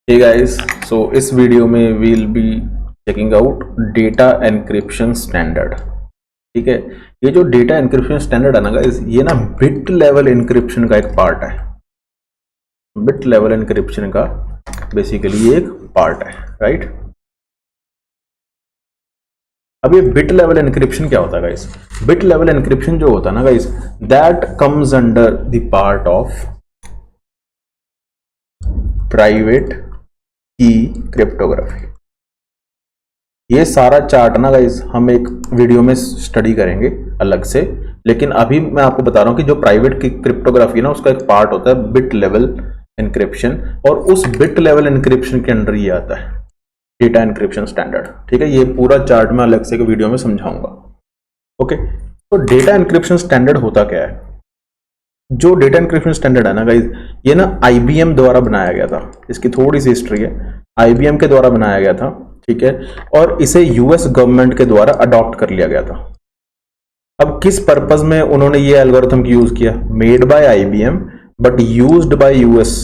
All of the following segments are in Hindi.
हे गाइस, सो इस वीडियो में will be checking out data encryption standard. ठीक है, ये जो डेटा एनक्रिप्शन स्टैंडर्ड है ना गाइस, ये ना बिट लेवल एनक्रिप्शन का एक पार्ट है। बिट लेवल एनक्रिप्शन का बेसिकली ये एक पार्ट है, राइट। अब ये बिट लेवल एनक्रिप्शन क्या होता है गाइस? बिट लेवल एनक्रिप्शन जो होता है ना guys, that comes under the part of private की क्रिप्टोग्राफी। ये सारा चार्ट ना गाइज हम एक वीडियो में स्टडी करेंगे अलग से, लेकिन अभी मैं आपको बता रहा हूं कि जो प्राइवेट की क्रिप्टोग्राफी है ना, उसका एक पार्ट होता है बिट लेवल एनक्रिप्शन, और उस बिट लेवल एनक्रिप्शन के अंडर ये आता है डेटा एनक्रिप्शन स्टैंडर्ड। ठीक है, ये पूरा चार्ट मैं अलग से एक वीडियो में समझाऊंगा। ओके, तो डेटा एनक्रिप्शन स्टैंडर्ड होता क्या है? जो डेटा एनक्रिप्शन स्टैंडर्ड है ना गाइज, ये ना आईबीएम द्वारा बनाया गया था। इसकी थोड़ी सी हिस्ट्री है, आईबीएम के द्वारा बनाया गया था। ठीक है, और इसे यूएस गवर्नमेंट के द्वारा अडॉप्ट कर लिया गया था। अब किस पर्पज में उन्होंने ये एल्गोरिथम यूज किया? Made by IBM but used by US,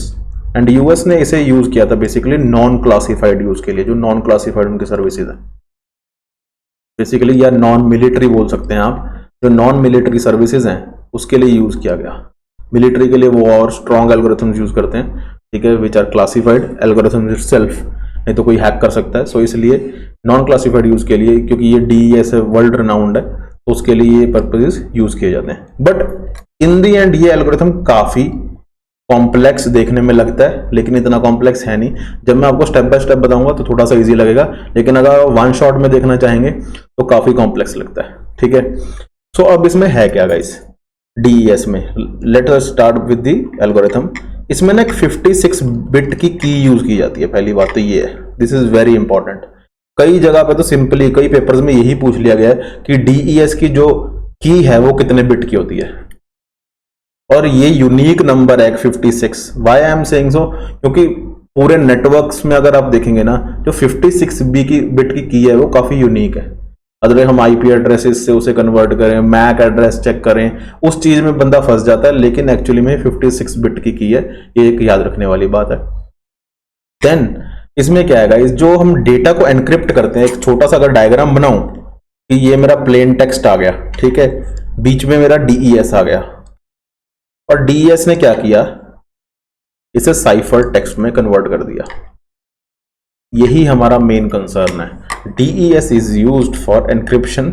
and US ने इसे यूज किया था बेसिकली नॉन क्लासिफाइड यूज के लिए, जो नॉन क्लासिफाइड उनकी सर्विसेज है बेसिकली, या नॉन मिलिट्री बोल सकते हैं आप, जो नॉन मिलिट्री सर्विसेज हैं उसके लिए यूज किया गया। मिलिट्री के लिए वो और स्ट्रॉन्ग एल्गोरिथम्स यूज करते हैं, ठीक है, which are classified algorithms itself, नहीं तो कोई हैक कर सकता है। सो इसलिए नॉन क्लासिफाइड यूज के लिए, क्योंकि ये डीईएस वर्ल्ड रिनाउंड है, तो उसके लिए ये पर्पजेस यूज किए जाते हैं। बट इन दी एंड ये एल्गोरिथम काफी कॉम्प्लेक्स देखने में लगता है, लेकिन इतना कॉम्प्लेक्स है नहीं। जब मैं आपको स्टेप बाय स्टेप बताऊंगा तो थोड़ा सा इजी लगेगा, लेकिन अगर वन शॉट में देखना चाहेंगे तो काफी कॉम्प्लेक्स लगता है। ठीक है, सो अब इसमें है क्या गाइस डीईएस में? Let us start with the algorithm. इसमें ना एक 56 बिट की यूज की जाती है। पहली बात तो ये है, दिस इज वेरी इंपॉर्टेंट। कई जगह पे तो सिंपली कई पेपर्स में यही पूछ लिया गया है कि डीईएस की जो की है वो कितने बिट की होती है, और ये यूनिक नंबर है 56। Why I am saying so? क्योंकि पूरे नेटवर्क्स में अगर आप देखेंगे ना, जो 56 बिट की है वो काफी यूनिक है। अगर हम आईपी एड्रेसेस से उसे कन्वर्ट करें, मैक एड्रेस चेक करें, उस चीज में बंदा फंस जाता है, लेकिन एक्चुअली में 56 बिट की है। ये एक याद रखने वाली बात है। देन इसमें क्या है गाइस, जो हम डेटा को एनक्रिप्ट करते हैं, एक छोटा सा अगर डायग्राम बनाऊं कि ये मेरा प्लेन टेक्स्ट आ गया, ठीक है, बीच में मेरा डीईएस आ गया, और डीईएस ने क्या किया, इसे साइफर टेक्स्ट में कन्वर्ट कर दिया। यही हमारा मेन कंसर्न है। DES is used for encryption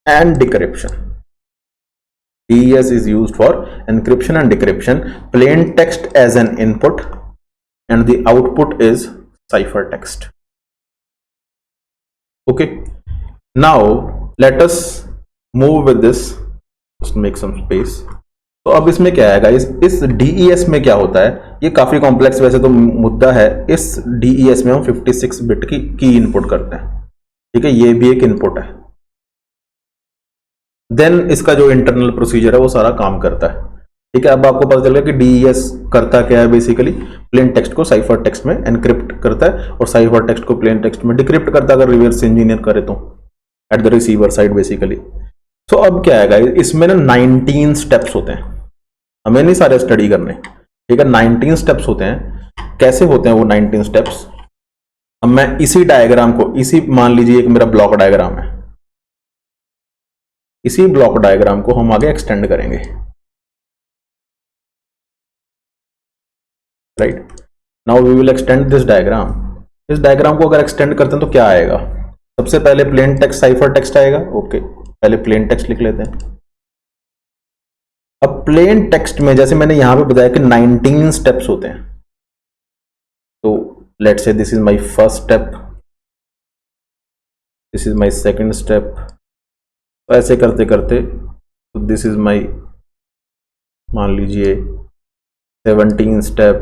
and decryption. DES is used for encryption and decryption. Plain text as an input and the output is ciphertext. Okay. Now let us move with this. Just make some space. तो अब इसमें क्या है गाइस, इस डीईएस में क्या होता है? ये काफी कॉम्प्लेक्स वैसे तो मुद्दा है। इस डीईएस में हम 56 बिट की इनपुट करते हैं। ठीक है, ये भी एक इनपुट है। देन इसका जो इंटरनल प्रोसीजर है वो सारा काम करता है। ठीक है, अब आपको पता चल गया कि डीईएस करता क्या है। बेसिकली प्लेन टेक्स्ट को साइफर टेक्स्ट में एनक्रिप्ट करता है, और साइफर टेक्स्ट को प्लेन टेक्स्ट में डिक्रिप्ट करता है, अगर रिवर्स इंजीनियर करे तो, at the receiver side basically. तो अब क्या है गाइस, इसमें ना 19 स्टेप्स होते हैं। हमें नहीं सारे स्टडी करने, ठीक है, 19 स्टेप्स होते हैं। कैसे होते हैं वो 19 स्टेप्स? अब मैं इसी डायग्राम को, इसी मान लीजिए एक मेरा ब्लॉक डायग्राम है, इसी ब्लॉक डायग्राम को हम आगे एक्सटेंड करेंगे, right. Now we will extend this diagram. इस डायग्राम को अगर एक्सटेंड करते हैं तो क्या आएगा? सबसे पहले प्लेन टेक्स्ट साइफर टेक्स्ट आएगा। ओके, पहले प्लेन टेक्स्ट लिख लेते हैं। अब प्लेन टेक्स्ट में जैसे मैंने यहां पे बताया कि 19 स्टेप्स होते हैं, तो let's say this is my first step, this is my second step, ऐसे करते करते तो दिस इज माय, मान लीजिए 17 स्टेप,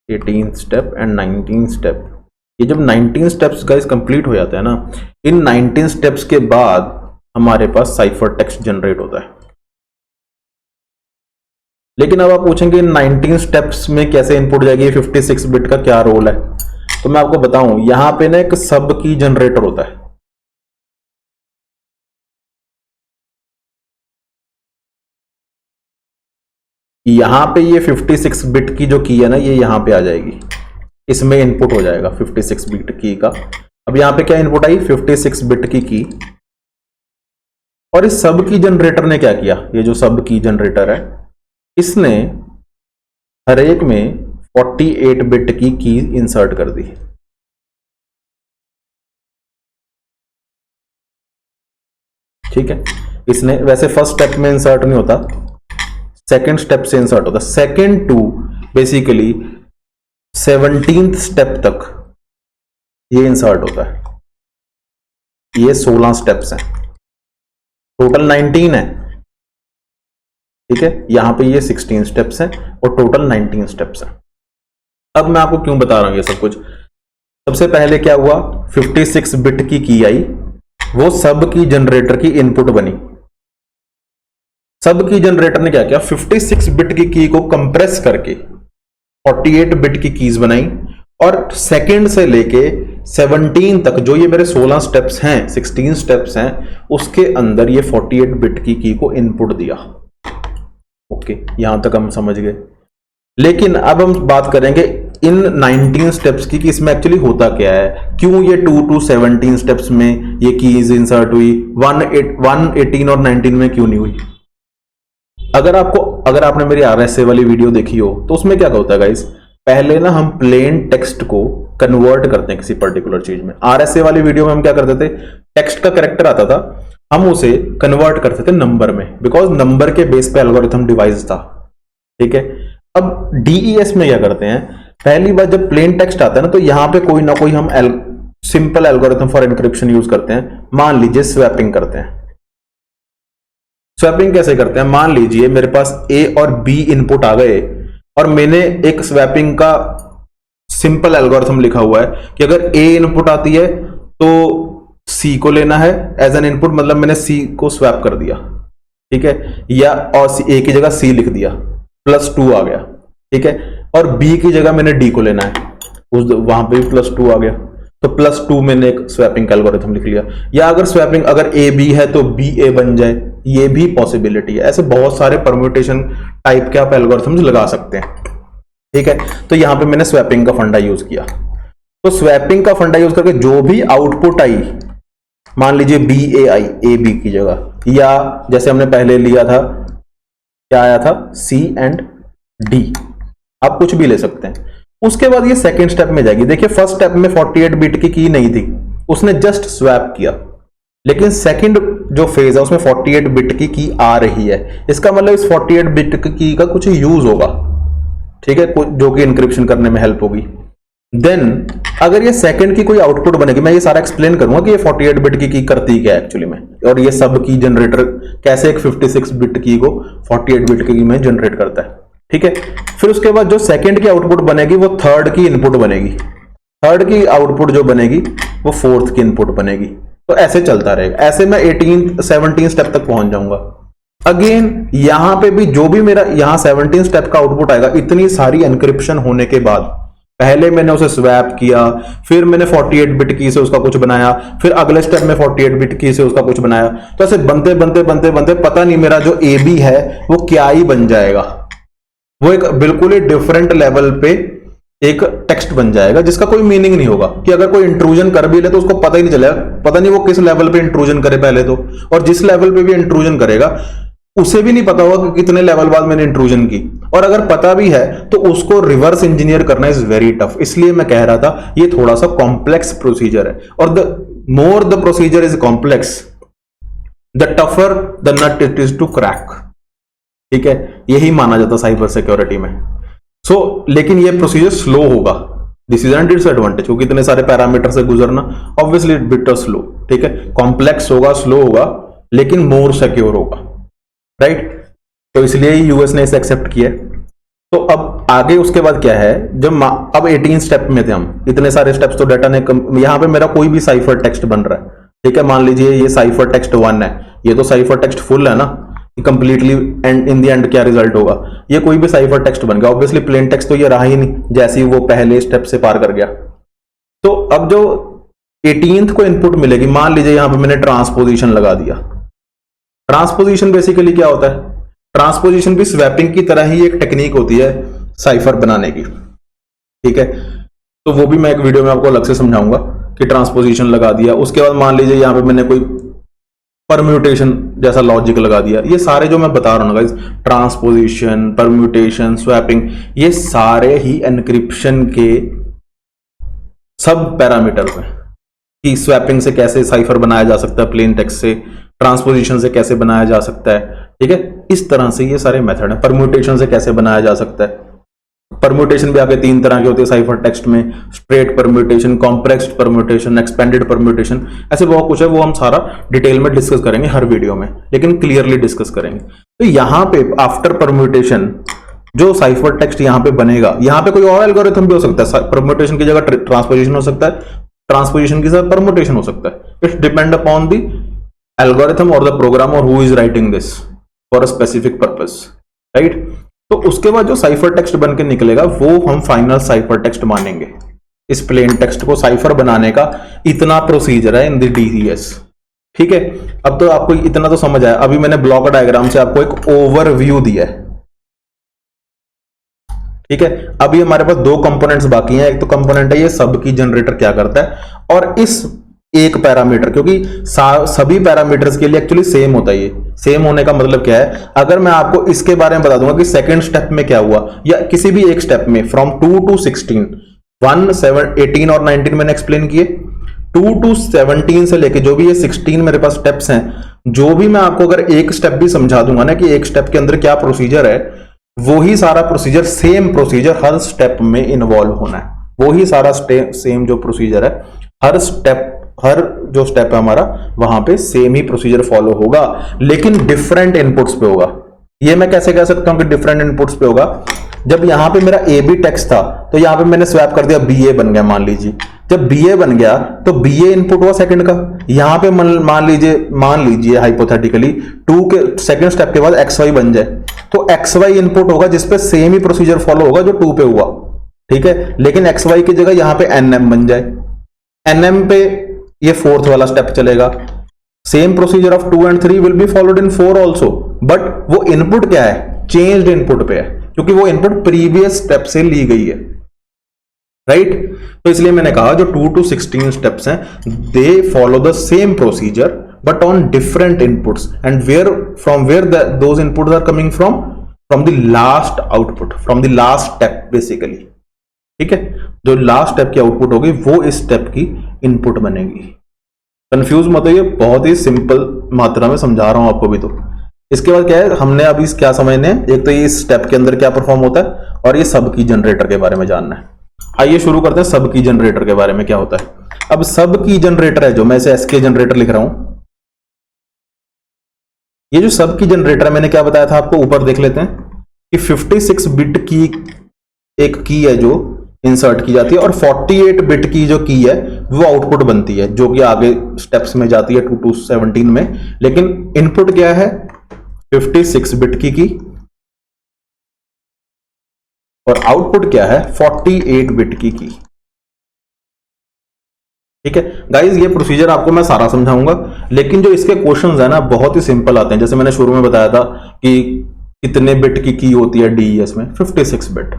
18 स्टेप एंड 19 स्टेप। ये जब 19 स्टेप्स गाइस कंप्लीट हो जाता है ना, इन 19 स्टेप्स के बाद हमारे पास साइफर टेक्स्ट जनरेट होता है। लेकिन अब आप पूछेंगे 19 स्टेप्स में कैसे इनपुट जाएगी, 56 बिट का क्या रोल है? तो मैं आपको बताऊं, यहां पे ना एक सब की जनरेटर होता है। यहां पे ये 56 बिट की जो की है ना, ये यहां पे आ जाएगी। इसमें इनपुट हो जाएगा 56 बिट की का। अब यहां पे क्या इनपुट आई, 56 बिट की। और इस सब की जनरेटर ने क्या किया, ये जो सब की जनरेटर है इसने हर एक में 48 बिट की इंसर्ट कर दी। ठीक है, इसने वैसे फर्स्ट स्टेप में इंसर्ट नहीं होता, सेकंड स्टेप से इंसर्ट होता। Second to basically 17th step तक ये इंसर्ट होता है। ये 16 स्टेप्स हैं, टोटल 19 है। ठीक है, यहां पे ये 16 स्टेप्स हैं और टोटल 19 स्टेप्स हैं। अब मैं आपको क्यों बता रहा हूं ये सब कुछ। सबसे पहले क्या हुआ, 56 बिट की आई, वो सब की जनरेटर की इनपुट बनी। सब की जनरेटर ने क्या किया, 56 बिट की को कंप्रेस करके 48 बिट की कीज बनाई और सेकंड से लेके 17 तक जो ये मेरे 16 स्टेप्स हैं, 16 स्टेप्स हैं, उसके अंदर ये 48 बिट की को इनपुट दिया। ओके, यहां तक हम समझ गए। लेकिन अब हम बात करेंगे इन 19 स्टेप्स की कि इसमें एक्चुअली होता क्या है, क्यों ये 2 to 17 स्टेप्स में ये कीज इंसर्ट हुई, 118 और 19 में क्यों नहीं हुई। अगर आपने मेरी RSA वाली वीडियो देखी हो तो उसमें क्या होता है गाइस, पहले ना हम प्लेन टेक्स्ट को कन्वर्ट करते हैं किसी पर्टिकुलर चीज में। RSA वाली वीडियो में हम क्या करते थे, टेक्स्ट का कैरेक्टर आता था, हम उसे कन्वर्ट करते थे नंबर में, बिकॉज नंबर के बेस पे एल्गोरिथम डिवाइस था। ठीक है, अब DES में क्या करते हैं, पहली बार जब प्लेन टेक्स्ट आता है ना तो यहां पे कोई ना कोई हम simple algorithm for encryption use करते हैं। मान लीजिए स्वैपिंग करते हैं। स्वैपिंग कैसे करते हैं, मान लीजिए मेरे पास A और B इनपुट आ गए और मैंने एक स्वैपिंग का सिंपल एल्गोरिथम लिखा हुआ है कि अगर A इनपुट आती है तो C को लेना है एज एन इनपुट, मतलब मैंने C को स्वैप कर दिया। ठीक है, या और A की जगह C लिख दिया, +2 आ गया। ठीक है, और B की जगह मैंने D को लेना है, वहां पे भी +2 आ गया, तो +2 मैंने एक स्वैपिंग का एल्गोरिथम लिख लिया। या अगर स्वैपिंग अगर A B है तो BA बन जाए, ये भी पॉसिबिलिटी है। ऐसे बहुत सारे परम्यूटेशन टाइप के आप एल्गोरिथम्स लगा सकते हैं। ठीक है, तो यहां पे मैंने स्वैपिंग का फंडा यूज किया। तो स्वैपिंग का फंडा यूज करके जो भी आउटपुट आई, मान लीजिए BA आई AB की जगह, या जैसे हमने पहले लिया था क्या आया था, C एंड D, आप कुछ भी ले सकते हैं। उसके बाद ये सेकेंड स्टेप में जाएगी। देखिए फर्स्ट स्टेप में 48 बिट की नहीं थी, उसने जस्ट स्वैप किया, लेकिन सेकंड जो फेज है उसमें 48 बिट की आ रही है। इसका मतलब इस 48 बिट की का कुछ यूज होगा। ठीक है, जो कि इंक्रिप्शन करने में हेल्प होगी। देन अगर ये सेकंड की कोई आउटपुट बनेगी, मैं ये सारा एक्सप्लेन करूंगा कि ये 48 बिट की करती क्या है एक्चुअली में, और ये सब की जनरेटर कैसे एक 56 बिट की को 48 बिट की में जनरेट करता है। ठीक है, फिर उसके बाद जो सेकंड की आउटपुट बनेगी वो थर्ड की इनपुट बनेगी, थर्ड की आउटपुट जो बनेगी वो फोर्थ की इनपुट बनेगी। तो ऐसे चलता रहेगा, ऐसे मैं 17 स्टेप तक पहुंच जाऊंगा। अगेन यहां पे भी जो भी मेरा यहां 17 स्टेप का आउटपुट आएगा, इतनी सारी एनक्रिप्शन होने के बाद, पहले मैंने उसे स्वैप किया, फिर मैंने 48 बिट की से उसका कुछ बनाया, फिर अगले स्टेप में 48 बिट की से उसका कुछ बनाया, तो ऐसे बनते बनते बनते बनते पता नहीं मेरा जो AB है वो क्या ही बन जाएगा। वो एक बिल्कुल ही डिफरेंट लेवल पे एक टेक्स्ट बन जाएगा जिसका कोई मीनिंग नहीं होगा, कि अगर कोई इंट्रूजन कर भी ले तो उसको पता ही नहीं चलेगा, पता नहीं वो किस लेवल पे इंट्रूजन करे पहले तो, और जिस लेवल पे भी इंट्रूजन करेगा उसे भी नहीं पता होगा कि कितने लेवल बाद मैंने इंट्रूजन की, और अगर पता भी है तो उसको रिवर्स इंजीनियर करना इज वेरी टफ। इसलिए मैं कह रहा था ये थोड़ा सा कॉम्प्लेक्स प्रोसीजर है, और the more the procedure is complex the tougher the nut it is to crack. ठीक है, यही माना जाता साइबर सिक्योरिटी में। लेकिन ये प्रोसीजर स्लो होगा, दिस इज एन डिसएडवांटेज, क्योंकि इतने सारे पैरामीटर से गुजरना ऑब्वियसली बिट स्लो। ठीक है, कॉम्प्लेक्स होगा, स्लो होगा, लेकिन मोर सिक्योर होगा, राइट। तो इसलिए यूएस ने इसे एक्सेप्ट किया। तो अब आगे उसके बाद क्या है, जब अब 18 स्टेप में थे हम, इतने सारे स्टेप्स, तो डाटा ने यहां पे मेरा कोई भी साइफर टेक्स्ट बन रहा है। ठीक है, मान लीजिए ये साइफर टेक्स्ट 1 है, ये तो साइफर टेक्स्ट फुल है ना, completely and in the end क्या रिजल्ट होगा, ये कोई भी साइफर टेक्स्ट बन गया। ऑब्वियसली प्लेन टेक्स्ट तो ये रहा ही नहीं, जैसे ही वो पहले स्टेप से पार कर गया। तो अब जो 18th को इनपुट मिलेगी, मान लीजिए यहां पे मैंने ट्रांसपोजिशन लगा दिया। ट्रांसपोजिशन बेसिकली क्या होता है, ट्रांसपोजिशन भी स्वैपिंग की तरह ही एक टेक्निक होती है साइफर बनाने की। ठीक है, तो वो भी मैं एक वीडियो में आपको अलग से समझाऊंगा कि ट्रांसपोजिशन लगा दिया, उसके बाद मान लीजिए यहाँ पे मैंने कोई परम्यूटेशन जैसा लॉजिक लगा दिया। ये सारे जो मैं बता रहा हूँ गाइस, ट्रांसपोजिशन, परम्यूटेशन, स्वैपिंग, ये सारे ही एनक्रिप्शन के सब पैरामीटर्स हैं कि स्वैपिंग से कैसे साइफर बनाया जा सकता है प्लेन टेक्स्ट से, ट्रांसपोजिशन से कैसे बनाया जा सकता है, ठीक है। इस तरह से ये सारे मेथड हैं। परम्यूटेशन से कैसे बनाया जा सकता है, परम्यूटेशन भी आगे 3 तरह के होते हैं साइफर टेक्स्ट में, straight permutation, complex permutation, expanded permutation, ऐसे बहुत कुछ है। वो हम सारा डिटेल में डिस्कस करेंगे हर वीडियो में, लेकिन क्लियरली डिस्कस करेंगे। तो यहां पे आफ्टर परम्यूटेशन जो साइफर टेक्स्ट यहां पे बनेगा, यहां पे कोई और एल्गोरिथम भी हो सकता है। परम्यूटेशन की जगह ट्रांसपोजिशन हो सकता है, ट्रांसपोजिशन की जगह परम्यूटेशन हो सकता है। It's depend upon the algorithm और द प्रोग्राम और who is writing this for a specific purpose, right. तो उसके बाद जो साइफर टेक्स्ट बन के निकलेगा वो हम फाइनल साइफर टेक्स्ट मानेंगे। इस प्लेन टेक्स्ट को साइफर बनाने का इतना प्रोसीजर है इन द डीईएस, ठीक है। अब तो आपको इतना तो समझ आया। अभी मैंने ब्लॉक डायग्राम से आपको एक ओवरव्यू दिया है, ठीक है। अभी हमारे पास 2 कंपोनेंट्स बाकी हैं। एक तो कंपोनेंट है ये सब की जनरेटर क्या करता है, और इस एक पैरामीटर, क्योंकि सभी पैरामीटर्स के लिए एक्चुअली सेम होता है। ये सेम होने का मतलब क्या है, अगर मैं आपको इसके बारे में बता दूंगा कि सेकंड स्टेप में क्या हुआ, या किसी भी एक स्टेप में फ्रॉम 2 to 16, 1, 7, 18 और 19 मैंने एक्सप्लेन किए, 2 to 17 से लेके जो भी ये 16 मेरे पास स्टेप्स हैं, जो भी मैं आपको अगर एक स्टेप भी समझा दूंगा ना कि एक स्टेप के अंदर क्या प्रोसीजर है, वो ही सारा प्रोसीजर, सेम प्रोसीजर हर स्टेप में इन्वॉल्व होना है। वो ही सारा सेम जो प्रोसीजर है, हर स्टेप, हर जो स्टेप है हमारा, वहां पे सेम ही प्रोसीजर फॉलो होगा, लेकिन डिफरेंट इनपुट्स पे होगा। ये मैं कैसे कह सकता हूं कि डिफरेंट इनपुट्स पे होगा? जब यहां पे मेरा ए बी टेक्स्ट था तो यहां पे मैंने स्वैप कर दिया, बी ए बन गया मान लीजिए। जब बी ए बन गया तो बी ए इनपुट हुआ सेकंड का। यहां पे मान लीजिए हाइपोथेटिकली 2 के सेकंड स्टेप के बाद एक्स वाई बन जाए, तो एक्स वाई इनपुट होगा जिसपे सेम ही प्रोसीजर फॉलो होगा जो 2 पे हुआ, ठीक है। लेकिन एक्स वाई की जगह यहां पे एन एम बन जाए, एन एम पे ये 4th वाला स्टेप चलेगा। Same procedure of 2 and 3 will be followed in 4 also, but वो इनपुट क्या है, चेंज्ड इनपुट पे है, क्योंकि वो इनपुट प्रीवियस स्टेप से ली गई है, राइट। तो इसलिए मैंने कहा जो 2 to 16 स्टेप्स हैं, they follow the same procedure but on different inputs, and from where those inputs are coming from the last output, from the last step basically, ठीक है। जो लास्ट स्टेप की आउटपुट होगी वो इस स्टेप की इनपुट बनेगी। कंफ्यूज मत होइए, बहुत ही सिंपल मात्रा में समझा रहा हूं आपको भी। तो इसके बाद क्या है, हमने अभी क्या समझने, एक तो ये स्टेप के अंदर क्या परफॉर्म होता है, और ये सब की जनरेटर के बारे में जानना है। आइए शुरू करते हैं सब की जनरेटर के बारे में क्या होता है। अब सब की जनरेटर है, जो मैं इसे एसके जनरेटर लिख रहा हूं, ये जो सब की जनरेटर है, मैंने क्या बताया था आपको, ऊपर देख लेते हैं कि 56 बिट की एक की है जो इंसर्ट की जाती है, और 48 बिट की जो की है वो आउटपुट बनती है, जो कि आगे स्टेप्स में जाती है 2 to 17 में। लेकिन इनपुट क्या है, 56 बिट की, और आउटपुट क्या है, 48 बिट की। ठीक है गाइज, ये प्रोसीजर आपको मैं सारा समझाऊंगा, लेकिन जो इसके क्वेश्चंस है ना बहुत ही सिंपल आते हैं। जैसे मैंने शुरू में बताया था कि कितने बिट की होती है डीईएस में, 56 बिट,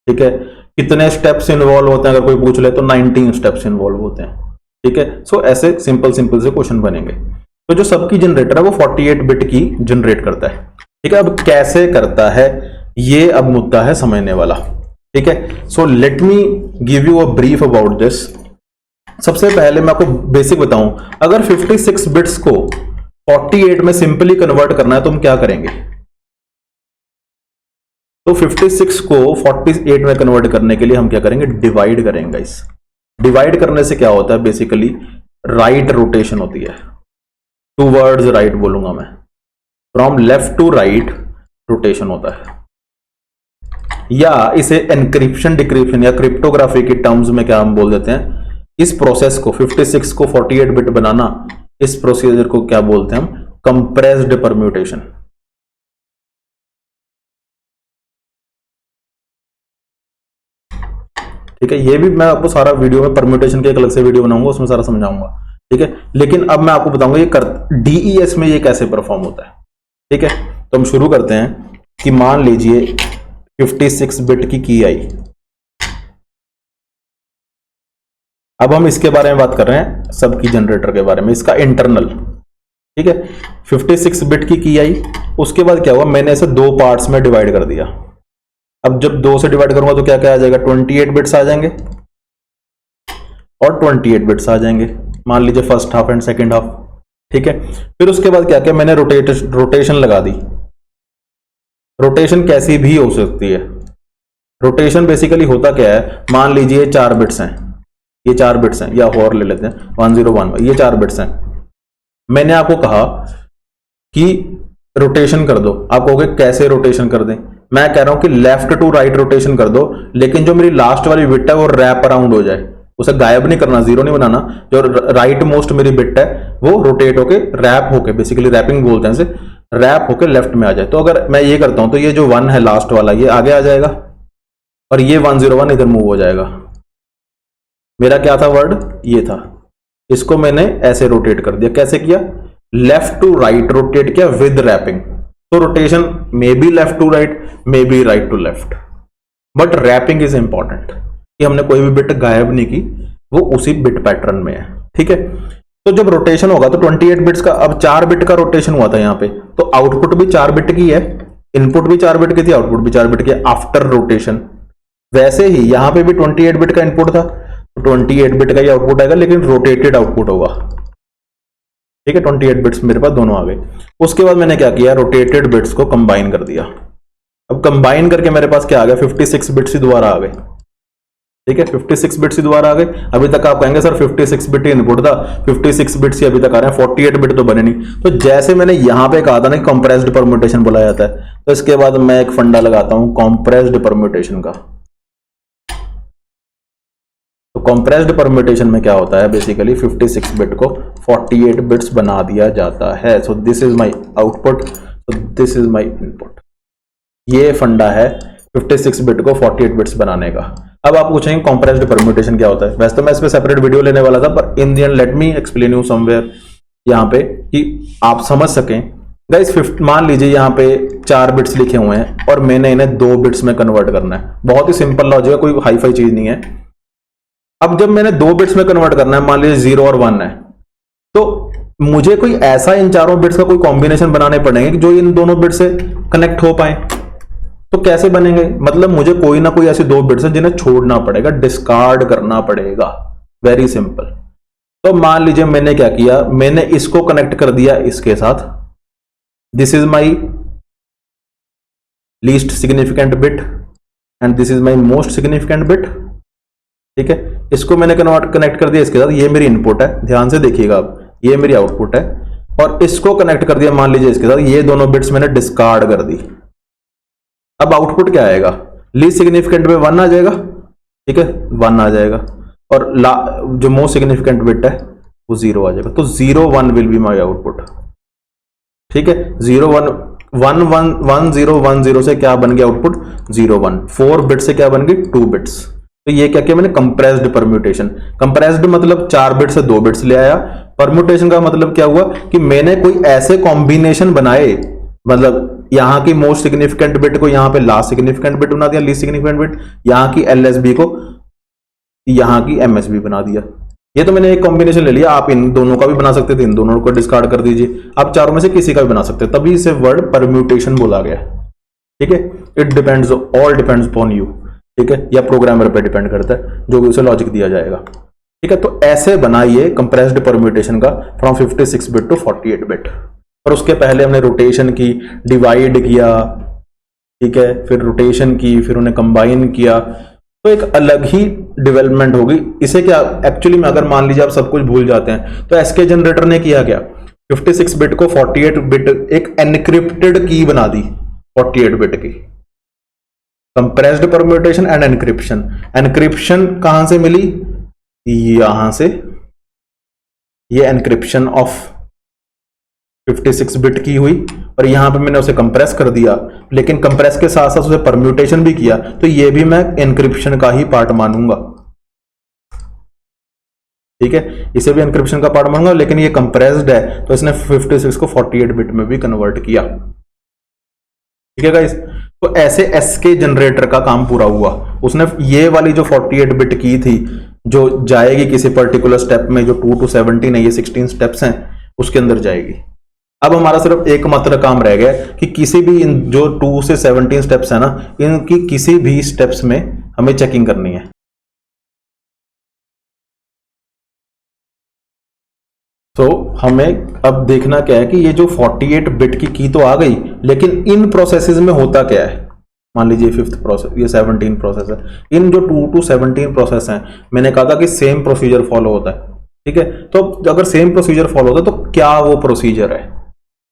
ठीक है। कितने स्टेप्स इन्वॉल्व होते हैं, अगर कोई पूछ ले तो 19 स्टेप्स इन्वॉल्व होते हैं, ठीक है। सो ऐसे सिंपल से क्वेश्चन बनेंगे। तो जो सबकी जनरेटर है वो 48 बिट की जनरेट करता है, ठीक है। अब कैसे करता है ये अब मुद्दा है समझने वाला, ठीक है। So let me give you a brief about this. सबसे पहले मैं आपको बेसिक बताऊं, अगर 56 बिट्स को 48 में सिंपली कन्वर्ट करना है तो हम क्या करेंगे। तो 56 को 48 में कन्वर्ट करने के लिए हम क्या करेंगे, डिवाइड करेंगे। इस डिवाइड करने से क्या होता है, बेसिकली राइट रोटेशन होती है, टूवर्ड्स राइट बोलूंगा मैं, from left to right rotation होता है। या इसे एनक्रिप्शन डिक्रिप्शन या क्रिप्टोग्राफी के टर्म्स में क्या हम बोल देते हैं, इस प्रोसेस को 56 को 48 बिट बनाना, इस प्रोसीजर को क्या बोलते हैं हम, कंप्रेस्ड परम्यूटेशन। ठीक है, ये भी मैं आपको सारा वीडियो में परम्यूटेशन के एक अलग से वीडियो बनाऊंगा, उसमें सारा समझाऊंगा, ठीक है। लेकिन अब मैं आपको बताऊंगा ये डीईएस में ये कैसे परफॉर्म होता है, ठीक है। तो हम शुरू करते हैं कि मान लीजिए 56 बिट की आई, अब हम इसके बारे में बात कर रहे हैं, सब की जनरेटर के बारे में, इसका इंटरनल। ठीक है, 56 बिट की आई, उसके बाद क्या हुआ, मैंने इसे दो पार्ट्स में डिवाइड कर दिया। अब जब 2 से डिवाइड करूंगा तो क्या क्या आ जाएगा, 28 बिट्स आ जाएंगे और 28 बिट्स आ जाएंगे, मान लीजिए first half and second half. ठीक है, फिर उसके बाद क्या क्या, मैंने रोटेशन लगा दी। रोटेशन कैसी भी हो सकती है। रोटेशन बेसिकली होता क्या है, मान लीजिए 4 बिट्स हैं, ये 4 बिट्स हैं, या और ले लेते हैं 1011, ये 4 बिट्स हैं। मैंने आपको कहा कि रोटेशन कर दो, आप कहोगे कैसे रोटेशन कर दें, मैं कह रहा हूं कि लेफ्ट टू राइट रोटेशन कर दो, लेकिन जो मेरी लास्ट वाली बिट है वो रैप अराउंड हो जाए, उसे गायब नहीं करना, जीरो नहीं बनाना। जो राइट मोस्ट मेरी बिट है वो रोटेट होके, रैप होके, बेसिकली रैपिंग बोलते हैं इसे, रैप होके लेफ्ट में आ जाए। तो अगर मैं ये करता हूं तो ये जो 1 है लास्ट वाला, ये आगे आ जाएगा और ये 101 इधर मूव हो जाएगा। मेरा क्या था वर्ड, ये था। इसको मैंने ऐसे रोटेट कर दिया। कैसे किया, लेफ्ट टू राइट रोटेट किया विद रैपिंग। तो rotation may be left to right, may be right to left, but wrapping is important कि हमने कोई भी बिट गायब नहीं की, वो उसी बिट पैटर्न में है। ठीक है, तो जब रोटेशन होगा तो 28 बिट्स का, अब 4 बिट का रोटेशन हुआ था यहां पे, तो आउटपुट भी 4 बिट की है, इनपुट भी 4 बिट की थी, आउटपुट भी 4 बिट की है आफ्टर रोटेशन। वैसे ही यहां पे भी 28 बिट का इनपुट था, 28 बिट का ही आउटपुट आएगा, लेकिन रोटेटेड आउटपुट होगा। ठीक है, 28 बिट्स मेरे पास दोनों आ गए। उसके बाद मैंने क्या किया, रोटेटेड बिट्स को कंबाइन कर दिया। अब कंबाइन करके मेरे पास क्या आ गया, 56 बिट्स ही दोबारा आ गए। ठीक है, 56 बिट्स ही दोबारा आ गए। अभी तक आप कहेंगे सर 56 बिट इनपुट था, 56 बिट्स ही अभी तक आ रहे हैं, 48 बिट तो बने नहीं। तो जैसे मैंने यहां पे कहा था ना कंप्रेस्ड परम्यूटेशन बोला जाता है, तो इसके बाद मैं एक फंडा लगाता हूं कंप्रेस्ड परम्यूटेशन का। तो कंप्रेस्ड परम्यूटेशन में क्या होता है, बेसिकली 56 बिट को 48 बिट्स बना दिया जाता है। So this is my output, so this is my input. ये फंडा है 56 बिट को 48 बिट्स बनाने का। अब आप पूछेंगे कंप्रेस्ड परम्यूटेशन क्या होता है। वैसे तो मैं इस पे सेपरेट वीडियो लेने वाला था, पर in the and let me explain you somewhere यहां पे कि आप समझ सकें। गाइस, मान लीजिए यहां पे 4 बिट्स लिखे हुए हैं और मैंने इन्हें 2 बिट्स में कन्वर्ट करना है। बहुत ही सिंपल लॉजिक है, कोई हाई फाई चीज नहीं है। अब जब मैंने 2 बिट्स में कन्वर्ट करना है, मान लीजिए 0 और 1 है, तो मुझे कोई ऐसा इन चारों बिट्स का कोई कॉम्बिनेशन बनाने पड़ेंगे कि जो इन दोनों बिट्स से कनेक्ट हो पाए। तो कैसे बनेंगे, मतलब मुझे कोई ना कोई ऐसे 2 बिट्स हैं जिन्हें छोड़ना पड़ेगा, डिस्कार्ड करना पड़ेगा। Very simple. तो मान लीजिए मैंने क्या किया, मैंने इसको कनेक्ट कर दिया इसके साथ, this is my least significant bit and this is my most significant bit. ठीक है, इसको मैंने कनेक्ट कर दिया इसके साथ, ये मेरी इनपुट है, ध्यान से देखिएगा आप, ये मेरी आउटपुट है, और इसको कनेक्ट कर दिया मान लीजिए इसके साथ, ये दोनों बिट्स मैंने डिस्कार्ड कर दी। अब आउटपुट क्या आएगा, लीस्ट सिग्निफिकेंट में 1 आ जाएगा। ठीक है, 1 आ जाएगा, और जो मोस्ट सिग्निफिकेंट बिट है वो 0 आ जाएगा। तो 0 1 विल बी माई आउटपुट। ठीक है, 0 1 1 1 1 0 1 0 से क्या बन गया आउटपुट, 0 1। 4 बिट से क्या बन गई, 2 बिट्स। तो ये क्या किया मैंने, कंप्रेस्ड परम्यूटेशन। कंप्रेस्ड मतलब 4 बिट से 2 बिट्स ले आया। परम्यूटेशन का मतलब क्या हुआ कि मैंने कोई ऐसे कॉम्बिनेशन बनाए, मतलब यहां की मोस्ट सिग्निफिकेंट बिट को यहां पे लास्ट सिग्निफिकेंट बिट बना दिया, लीस्ट सिग्निफिकेंट बिट, यहां की एलएसबी को यहां की एमएसबी बना दिया। ये तो मैंने एक कॉम्बिनेशन ले लिया। आप इन दोनों का भी बना सकते थे, इन दोनों को डिस्कार्ड कर दीजिए, आप चारों में से किसी का भी बना सकते हैं, तभी इसे वर्ड परम्यूटेशन बोला गया। ठीक है, it depends, all depends upon you. ठीक है, या प्रोग्रामर पे डिपेंड करता है, जो भी उसे लॉजिक दिया जाएगा। ठीक है, तो ऐसे बनाइए कंप्रेस्ड परम्यूटेशन का फ्रॉम 56 बिट टू 48 बिट। और उसके पहले हमने रोटेशन की, डिवाइड किया, ठीक है, फिर रोटेशन की, फिर उन्हें कंबाइन किया, तो एक अलग ही डेवलपमेंट होगी। इसे क्या एक्चुअली में, अगर मान लीजिए आप सब कुछ भूल जाते हैं, तो एसके जनरेटर ने किया क्या, 56 बिट को 48 बिट एक एनक्रिप्टेड की बना दी, 48 बिट की। Compressed permutation end encryption. Encryption कहां से मिली, यहां से, ये एनक्रिप्शन ऑफ 56 बिट की हुई, और यहां पे मैंने उसे कंप्रेस कर दिया, लेकिन कंप्रेस के साथ साथ उसे परम्यूटेशन भी किया, तो ये भी मैं एनक्रिप्शन का ही पार्ट मानूंगा। ठीक है, इसे भी एनक्रिप्शन का पार्ट मानूंगा, लेकिन ये कंप्रेस्ड है तो इसने 56 को 48 बिट में भी कन्वर्ट किया। ठीक है गाइस, तो ऐसे एसके जनरेटर का काम पूरा हुआ। उसने ये वाली जो 48 बिट की थी जो जाएगी किसी पर्टिकुलर स्टेप में, जो 2 to 17 है, ये 16 स्टेप्स हैं, उसके अंदर जाएगी। अब हमारा सिर्फ एकमात्र काम रह गया कि किसी भी इन जो 2 से 17 स्टेप्स है ना, इनकी किसी भी स्टेप्स में हमें चेकिंग करनी है। तो हमें अब देखना क्या है कि ये जो 48 बिट की तो आ गई, लेकिन इन प्रोसेसेस में होता क्या है। मान लीजिए 5th प्रोसेस, ये 17 प्रोसेस है। इन जो 2 to 17 प्रोसेस हैं, मैंने कहा था कि सेम प्रोसीजर फॉलो होता है, ठीक है। तो अगर सेम प्रोसीजर फॉलो होता है तो क्या वो प्रोसीजर है,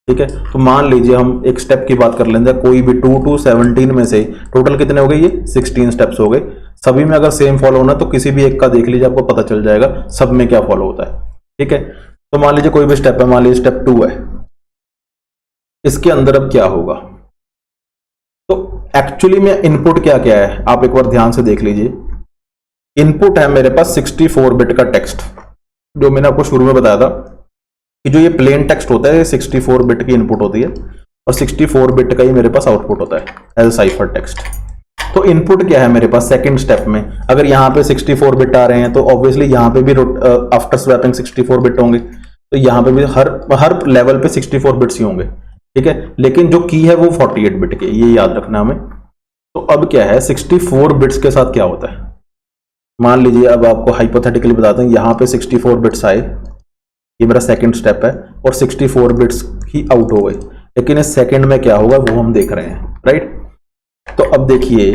ठीक है। तो मान लीजिए हम एक स्टेप की बात कर लेते हैं, कोई भी 2 to 17 में से टोटल कितने हो गए, ये 16 स्टेप्स हो गए। सभी में अगर सेम फॉलो होना तो किसी भी एक का देख लीजिए, आपको पता चल जाएगा सब में क्या फॉलो होता है, ठीक है। तो मान लीजिए कोई भी स्टेप है, मान लीजिए स्टेप 2 है, इसके अंदर अब क्या होगा। तो एक्चुअली में इनपुट क्या क्या है, आप एक बार ध्यान से देख लीजिए। इनपुट है मेरे पास 64 बिट का टेक्स्ट, जो मैंने आपको शुरू में बताया था कि जो ये प्लेन टेक्स्ट होता है, 64 बिट की इनपुट होती है और 64 बिट का ही मेरे पास आउटपुट होता है एज अ साइफर टेक्स्ट। तो इनपुट क्या है मेरे पास सेकंड स्टेप में, अगर यहाँ पे 64 बिट आ रहे हैं तो ऑब्वियसली यहाँ पे भी आफ्टर स्वैपिंग 64 बिट होंगे, तो यहाँ पे भी हर लेवल पे 64 बिट्स ही होंगे, ठीक है। लेकिन जो की है वो 48 बिट के, ये याद रखना हमें। तो अब क्या है, 64 बिट्स के साथ क्या होता है। मान लीजिए अब आपको हाइपोथेटिकली बताते हैं, यहाँ पे 64 बिट्स आए, ये मेरा सेकंड स्टेप है, और 64 बिट्स ही आउट हो गए, लेकिन इस सेकंड में क्या होगा वो हम देख रहे हैं, राइट। तो अब देखिए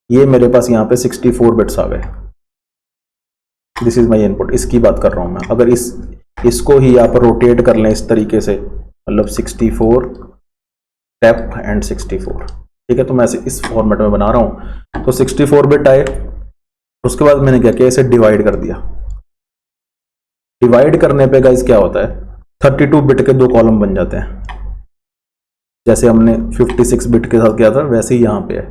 ये मेरे पास यहाँ पे 64 बिट्स आ गए, दिस इज माय इनपुट, इसकी बात कर रहा हूं मैं। अगर इसको ही आप रोटेट कर लें इस तरीके से, मतलब 64 स्टेप एंड 64, ठीक है। तो मैं इस फॉर्मेट में बना रहा हूं। तो 64 बिट आए, उसके बाद मैंने क्या किया, इसे डिवाइड कर दिया। डिवाइड करने पे गाइस क्या होता है, 32 बिट के 2 कॉलम बन जाते हैं, जैसे हमने 56 बिट के साथ किया था वैसे ही यहाँ पे है।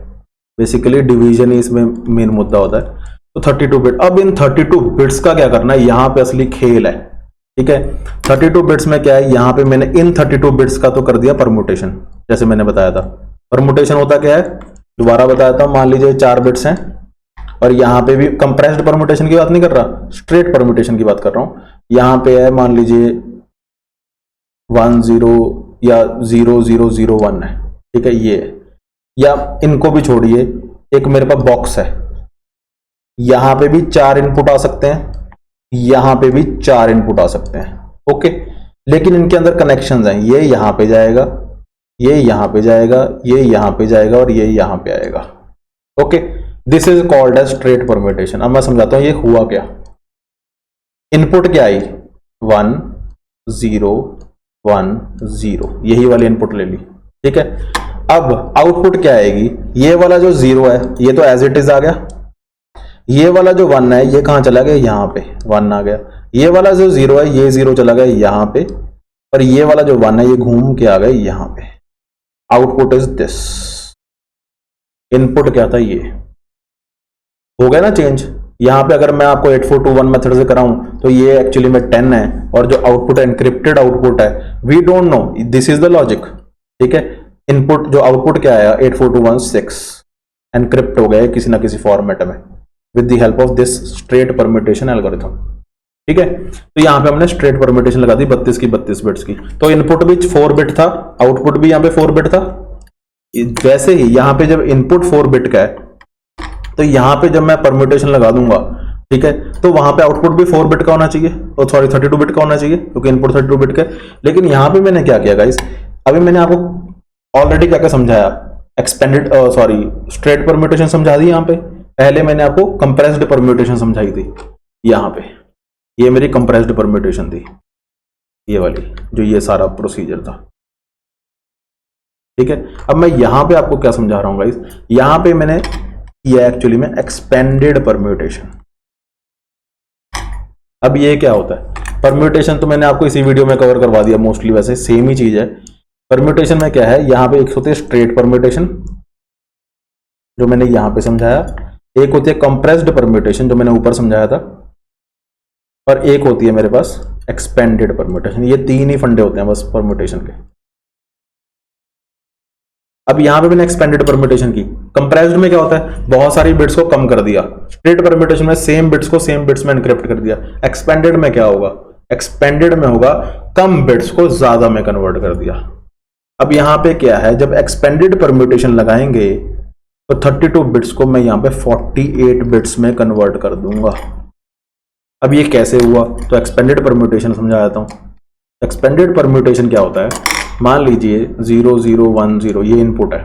बेसिकली डिवीजन ही इसमें मेन मुद्दा होता है। तो 32 बिट, अब इन 32 बिट्स का क्या करना है, यहाँ पे असली खेल है, ठीक है। 32 बिट्स में क्या है, यहाँ पे मैंने इन 32 बिट्स का तो कर दिया परमुटेशन, जैसे मैंने बताया था। परमुटेशन होता क्या है, दोबारा बताया था। मान लीजिए 4 बिट्स हैं, और यहाँ पे भी कंप्रेस्ड परमुटेशन की बात नहीं कर रहा, स्ट्रेट परमुटेशन की बात कर रहा हूँ। यहाँ पे है मान लीजिए 10 या 0001 है, ठीक है, ये है। या इनको भी छोड़िए, एक मेरे पास बॉक्स है, यहां पे भी 4 इनपुट आ सकते हैं, यहां पे भी 4 इनपुट आ सकते हैं, ओके। लेकिन इनके अंदर कनेक्शंस हैं, ये यहां पे जाएगा, ये यहां पे जाएगा, ये यहां पे जाएगा, और ये यहां पे आएगा, okay. This is called as straight permutation. अब मैं समझाता हूं ये हुआ क्या। इनपुट क्या आई, 1 0 1 0, यही वाली इनपुट ले ली, ठीक है। अब आउटपुट क्या आएगी, ये वाला जो 0 है ये तो एज इट इज आ गया, ये वाला जो 1 है ये कहां चला गया, यहां पे 1 आ गया। ये वाला जो 0 है ये 0 चला गया यहां पे, और ये वाला जो 1 है ये घूम के आ गया यहां पे। Output is this. इनपुट क्या था, ये हो गया ना चेंज। यहां पे अगर मैं आपको 8421 मेथड से कराऊं तो ये एक्चुअली में 10 है, और जो आउटपुट है एनक्रिप्टेड आउटपुट है, we don't know, this is the logic, ठीक है। इनपुट जो आउटपुट क्या आया 84216 एनक्रिप्ट हो गया किसी ना किसी फॉर्मेट में with the help of this straight permutation algorithm, ठीक है। तो यहां पे हमने स्ट्रेट परम्यूटेशन लगा दी 32 की 32 बिट्स की। तो इनपुट भी 4 बिट था, आउटपुट भी यहां पे 4 बिट था। वैसे ही यहां पे जब इनपुट 4 बिट का है तो यहां पे जब मैं परम्यूटेशन लगा दूंगा, ठीक है, तो वहां पे आउटपुट भी 4 बिट का होना चाहिए, और सॉरी 32 बिट का होना चाहिए, क्योंकि इनपुट 32 बिट का है। लेकिन यहां पे मैंने क्या किया गाइस, अभी मैंने आपको ऑलरेडी क्या क्या समझाया, एक्सपेंडेड सॉरी स्ट्रेट परम्यूटेशन समझा दी। यहां पे पहले मैंने आपको कंप्रेस्ड परम्यूटेशन समझाई थी, यहां पे ये मेरी कंप्रेस्ड परम्यूटेशन थी, ये वाली जो ये सारा प्रोसीजर था, ठीक है। अब मैं यहां पे आपको क्या समझा रहा हूं गाइस, यहां पे मैंने किया एक्चुअली में एक्सपेंडेड परम्यूटेशन। अब ये क्या होता है, परम्यूटेशन तो मैंने आपको इसी वीडियो में कवर करवा दिया मोस्टली, वैसे सेम ही चीज है। परम्यूटेशन में क्या है, यहां पे एक होती है स्ट्रेट परम्यूटेशन जो मैंने यहां पे समझाया, एक होती है कंप्रेस्ड परम्यूटेशन जो मैंने ऊपर समझाया था, और एक होती है मेरे पास एक्सपेंडेड परम्यूटेशन। ये 3 ही फंडे होते हैं बस परम्यूटेशन के। अब यहां पे मैंने एक्सपेंडेड परम्यूटेशन की। कंप्रेस्ड में क्या होता है, बहुत सारी बिट्स को कम कर दिया। स्ट्रेट परम्यूटेशन में सेम बिट्स को सेम बिट्स में एनक्रिप्ट कर दिया। एक्सपेंडेड में क्या होगा, एक्सपेंडेड में होगा कम बिट्स को ज्यादा में कन्वर्ट कर दिया। अब यहां पे क्या है, जब एक्सपेंडेड परम्यूटेशन लगाएंगे तो 32 बिट्स को मैं यहां पे 48 बिट्स में कन्वर्ट कर दूंगा। अब ये कैसे हुआ, तो एक्सपेंडेड परम्यूटेशन समझा देता हूं। एक्सपेंडेड परम्यूटेशन क्या होता है, मान लीजिए 0 0 1 0 ये इनपुट है,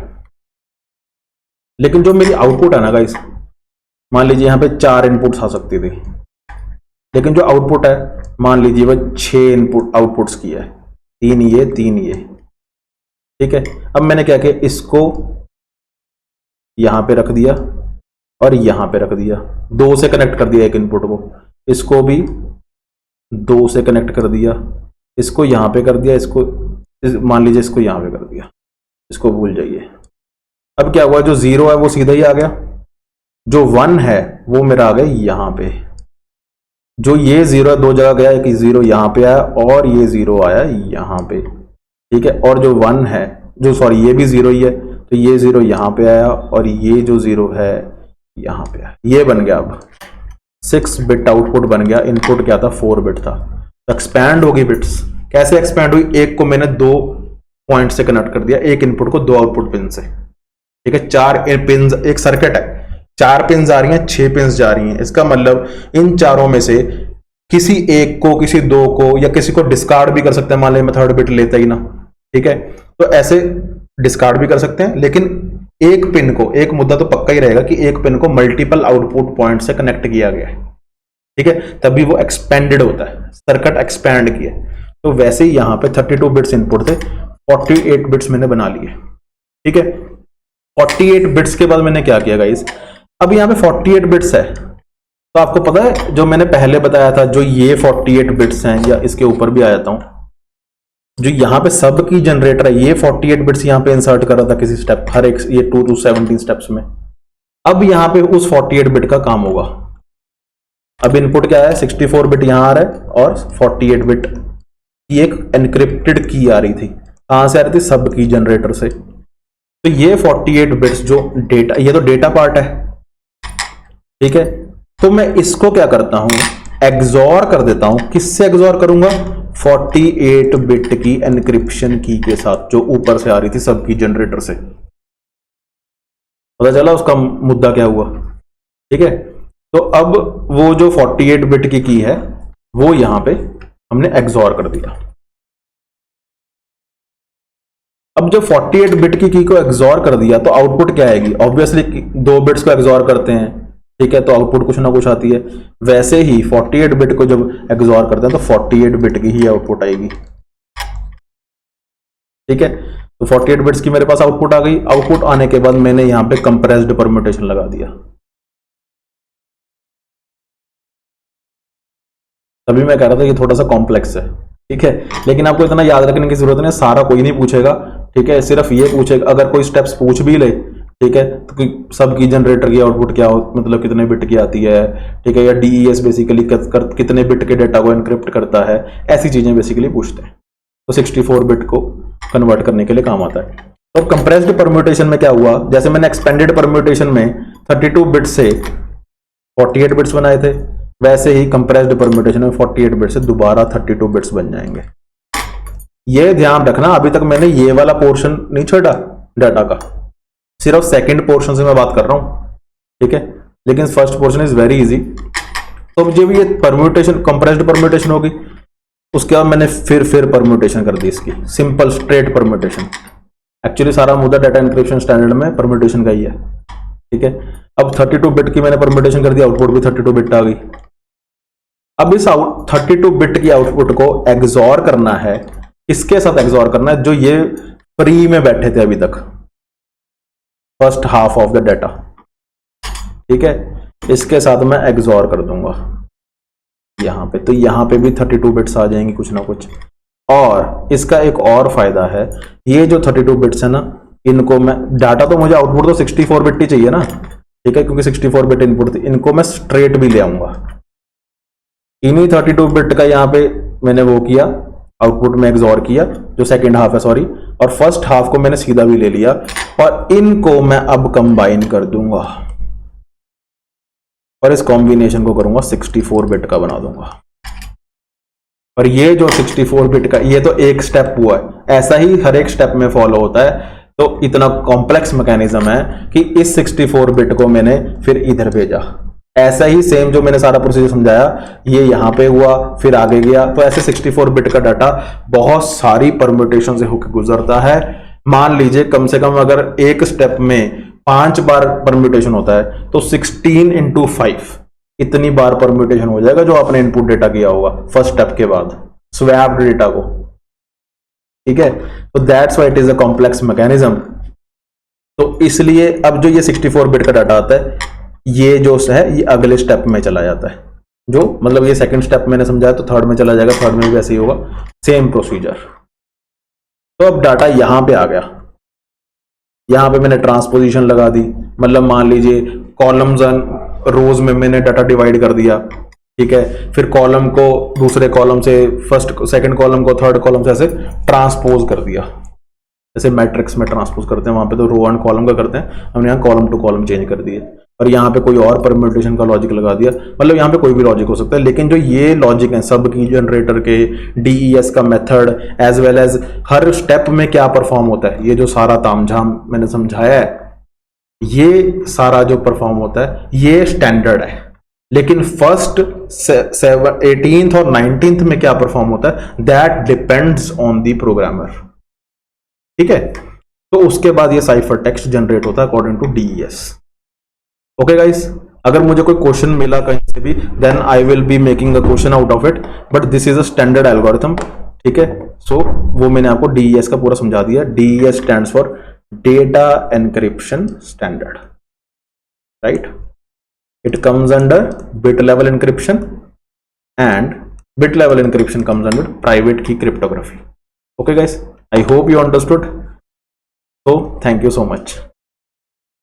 लेकिन जो मेरी आउटपुट है ना गाइस, मान लीजिए यहां पे 4 इनपुट्स आ सकती थी, लेकिन जो आउटपुट है मान लीजिए वो 6 इनपुट आउटपुट्स की है, 3 ये 3 ये, ठीक है। अब मैंने क्या किया, इसको यहां पे रख दिया और यहां पे रख दिया, 2 से कनेक्ट कर दिया एक इनपुट को, इसको भी 2 से कनेक्ट कर दिया, इसको यहां पे कर दिया, इसको मान लीजिए इसको यहां पे कर दिया, इसको भूल जाइए। अब क्या हुआ, जो 0 है वो सीधा ही आ गया, जो 1 है वो मेरा आ गया यहां पे, जो ये 0 दो जगह गया, एक 0 यहां पे आया और ये 0 आया यहां पे, ठीक है। और जो 1 है, जो सॉरी ये भी 0 ही है, तो ये 0 यहां पे आया और ये जो 0 है यहां पे आया, ये बन गया। अब 6 बिट आउटपुट बन गया, इनपुट क्या था 4 बिट था। तो एक्सपैंड होगी बिट्स, कैसे एक्सपैंड हुई, एक को मैंने 2 पॉइंट से कनेक्ट कर दिया, एक इनपुट को 2 आउटपुट पिन से, ठीक है। 4 पिन, एक सर्किट है, 4 पिन आ रही हैं, 6 पिन जा रही हैं, इसका मतलब इन चारों में से किसी एक को, किसी 2 को, या किसी को डिस्कार्ड भी कर सकते हैं, मान लीजिए मैं 3rd बिट लेता ही ना, ठीक है, तो ऐसे डिस्कार्ड भी कर सकते हैं। लेकिन एक पिन को, एक मुद्दा तो पक्का ही रहेगा कि एक पिन को मल्टीपल आउटपुट पॉइंट से कनेक्ट किया गया है, ठीक है, तभी वो एक्सपेंडेड होता है, सर्किट एक्सपैंड किया। तो वैसे ही यहां पे 32 बिट्स इनपुट थे, 48 बिट्स मैंने बना लिए, ठीक है। 48 बिट्स के बाद मैंने क्या किया गाइस, अब यहां पे 48 बिट्स है, तो आपको पता है जो मैंने पहले बताया था, जो ये 48 बिट्स हैं, या इसके ऊपर भी आ जाता हूं, जो यहां पे सब की जनरेटर है, ये 48 बिट्स यहां पे इंसर्ट कर रहा था किसी स्टेप, हर एक ये 2 to 17 स्टेप्स में। अब यहां पे उस 48 बिट का काम होगा। अब इनपुट क्या है, 64 बिट यहां आ रहा है और 48 बिट की एक एनक्रिप्टेड की आ रही थी, कहां से आ रही थी, सब की जनरेटर से। तो ये 48 बिट्स जो डेटा, ये तो डेटा पार्ट है, ठीक है। तो मैं इसको क्या करता हूं, एग्जॉर कर देता हूं। किससे एग्जॉर करूंगा, 48 बिट की एनक्रिप्शन की के साथ, जो ऊपर से आ रही थी सबकी जनरेटर से। पता चला उसका मुद्दा क्या हुआ, ठीक है। तो अब वो जो 48 बिट की है वो यहां पे हमने एग्जॉर कर दिया। अब जब 48 बिट की को एग्जॉर कर दिया तो आउटपुट क्या आएगी, ऑब्वियसली 2 बिट्स को एग्जॉर करते हैं, ठीक है, तो आउटपुट कुछ ना कुछ आती है। वैसे ही 48 बिट को जब एग्जॉर करते हैं तो 48 बिट की ही आउटपुट आएगी, ठीक है। तो 48 बिट्स की मेरे पास आउटपुट आ गई। आउटपुट आने के बाद मैंने यहां पे कंप्रेस्ड परम्यूटेशन लगा दिया, तभी मैं कह रहा था ये थोड़ा सा कॉम्प्लेक्स है, ठीक है, लेकिन आपको इतना याद रखने की जरूरत नहीं, सारा कोई नहीं पूछेगा, ठीक है, सिर्फ ये पूछेगा, अगर कोई स्टेप्स पूछ भी ले, ठीक है, तो सबकी जनरेटर की आउटपुट क्या हो, मतलब कितने बिट की आती है, ठीक है, या डीईएस बेसिकली कितने बिट के डेटा को एनक्रिप्ट करता है, ऐसी चीजें बेसिकली पूछते हैं। तो 64 बिट को कन्वर्ट करने के लिए काम आता है। तो कंप्रेस्ड परम्यूटेशन में क्या हुआ, जैसे मैंने एक्सपेंडेड परम्यूटेशन में 32 बिट से 48 बिट्स बनाए थे, वैसे ही कंप्रेस्ड परम्यूटेशन में 48 बिट से दोबारा 32 बिट्स बन जाएंगे। ये ध्यान रखना, अभी तक मैंने ये वाला पोर्शन नहीं छोड़ा डाटा का, सिर्फ सेकंड पोर्शन से मैं बात कर रहा हूं, ठीक है, लेकिन first portion is very easy. तो जब ये परम्यूटेशन कंप्रेस्ड परम्यूटेशन होगी, उसके बाद मैंने फिर परम्यूटेशन कर दी, इसकी सिंपल स्ट्रेट परम्यूटेशन। एक्चुअली सारा मुद्दा डाटा एन्क्रिप्शन स्टैंडर्ड में परम्यूटेशन का ही है, ठीक है। अब 32 बिट की मैंने परम्यूटेशन कर दिया, आउटपुट भी 32 बिट आ गई। अब इस 32 बिट की आउटपुट को एग्जॉर करना है, इसके साथ एग्जॉर करना है जो ये फ्री में बैठे थे अभी तक, first half of the data, ठीक है, इसके साथ मैं एग्जॉर कर दूंगा यहां पे। तो यहां पे भी 32 बिट्स आ जाएंगी कुछ ना कुछ। और इसका एक और फायदा है, ये जो 32 बिट्स है ना, इनको मैं, डाटा तो मुझे आउटपुट तो 64 बिट ही चाहिए ना, ठीक है, क्योंकि 64 बिट इनपुट थी, इनको मैं स्ट्रेट भी ले आऊंगा। इन्हीं 32 बिट का यहां पे मैंने वो किया, आउटपुट में एग्जॉर किया, जो सेकंड हाफ है सॉरी, और फर्स्ट हाफ को मैंने सीधा भी ले लिया और इनको मैं अब कंबाइन कर दूंगा और इस कॉम्बिनेशन को करूंगा 64 बिट का बना दूंगा। और ये जो 64 बिट का, ये तो एक स्टेप हुआ है, ऐसा ही हर एक स्टेप में फॉलो होता है। तो इतना कॉम्प्लेक्स मैकेनिज्म है कि इस 64 बिट को मैंने फिर इधर भेजा, ऐसा ही सेम जो मैंने सारा प्रोसीजर समझाया ये यहां पे हुआ, फिर आगे गया। तो ऐसे 64 बिट का डाटा बहुत सारी परम्यूटेशन से होकर गुजरता है। मान लीजिए कम से कम अगर एक स्टेप में 5 बार परम्यूटेशन होता है तो 16 इंटू 5 इतनी बार परम्यूटेशन हो जाएगा जो आपने इनपुट डेटा किया होगा फर्स्ट स्टेप के बाद स्वैप्ड डेटा को। ठीक है, तो that's why it is a complex mechanism. तो इसलिए अब जो ये 64 बिट का डाटा आता है ये जो है ये अगले स्टेप में चला जाता है, जो मतलब ये सेकंड स्टेप मैंने समझाया तो थर्ड में चला जाएगा, थर्ड में भी ऐसे ही होगा, सेम प्रोसीजर। तो अब डाटा यहां पे आ गया, यहां पे मैंने ट्रांसपोजिशन लगा दी, मतलब मान लीजिए कॉलम्स एंड रोज में मैंने डाटा डिवाइड कर दिया। ठीक है, फिर कॉलम को दूसरे कॉलम से फर्स्ट सेकंड कॉलम को थर्ड कॉलम से ऐसे ट्रांसपोज कर दिया, जैसे मैट्रिक्स में ट्रांसपोज करते हैं वहां पे तो रो एंड कॉलम का करते हैं, हमने यहाँ कॉलम टू कॉलम चेंज कर दिए और यहाँ पे कोई और परम्यूटेशन का लॉजिक लगा दिया। मतलब यहाँ पे कोई भी लॉजिक हो सकता है, लेकिन जो ये लॉजिक है सब की जनरेटर के, डीईएस का मेथड एज वेल एज हर स्टेप में क्या परफॉर्म होता है, ये जो सारा तामझाम मैंने समझाया है ये सारा जो परफॉर्म होता है ये स्टैंडर्ड है। लेकिन फर्स्ट 18th और 19th में क्या परफॉर्म होता है that depends on the programmer. ठीक है, तो उसके बाद ये साइफर टेक्स्ट जनरेट होता है according to DES. Okay guys, अगर मुझे कोई क्वेश्चन मिला कहीं से भी then I will be making a question out of it, but this is a standard algorithm. ठीक है, सो वो मैंने आपको डीईएस का पूरा समझा दिया। DES stands for data encryption standard, right? It comes under bit level encryption and bit level encryption comes under private की cryptography. Okay guys, I hope you understood. So thank you so much.